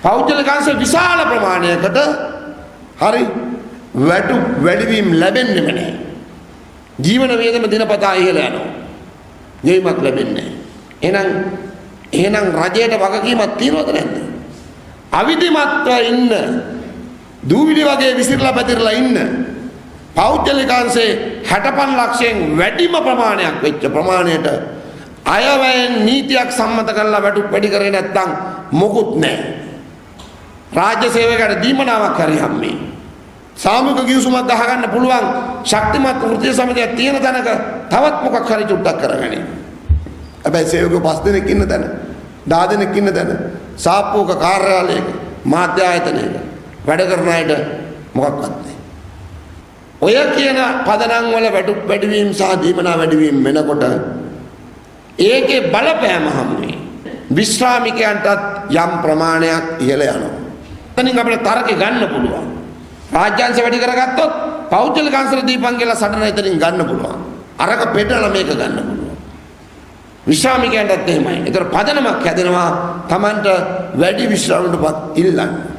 පෞද්ගලික අංශ විශාල ප්‍රමාණයකට හරි වැඩිවීම ලැබෙන්නේම නැහැ. ජීවන වේදම දිනපතා ඉහළ යනවා. ගෙවීමක් ලැබෙන්නේ නැහැ. එහෙනම් රජයට වගකීමක් තියනවද නැද්ද? අවිධිමත්ව ඉන්න දූවිලි වගේ විසිරලා පැතිරලා ඉන්න පෞද්ගලික අංශේ 65 ලක්ෂයෙන් වැඩිම ප්‍රමාණයක් වෙච්ච ප්‍රමාණයට අයවැයෙන් නීතියක් සම්මත කරලා වැඩි කරේ නැත්නම් මොකුත් නැහැ. රාජ්‍ය සේවකයට දීමනාවක් හරි හැම්මේ. සාමූහික ගිවිසුමක් ගහගන්න පුළුවන් ශක්තිමත් වෘත්තීය සමිතියක් තියෙන තැනක තවත් මොකක් හරි චුට්ටක් කරගනින්. හැබැයි සේවකයෝ 5 දෙනෙක් ඉන්න තැන, 10 දෙනෙක් ඉන්න තැන, සාප්පුවක කාර්යාලයක, මාධ්‍ය ආයතනයක වැඩ කරන අයට මොකක්වත් නැහැ. ඔය කියන පදනම් වල වැඩිවීම සහ දීමනා වැඩිවීම වෙනකොට ඒකේ බලපෑම හැමුවේ විශ්‍රාමිකයන්ටත් යම් ප්‍රමාණයක් ඉහළ යනවා. එතනින් අපිට තරක ගන්න පුළුවන්. රාජ්‍යාංශ වැඩි කරගත්තොත් පෞද්ගලික අංශවල දීපන් කියලා සටන එතනින් ගන්න පුළුවන්. අරක පෙන්නලා මේක ගන්න පුළුවන්. විශ්‍රාමිකයන්ටත් එහෙමයි. ඒතර පදනමක් හැදෙනවා Tamanට වැඩි විශ්‍රාමයටපත් ඉල්ලන්න.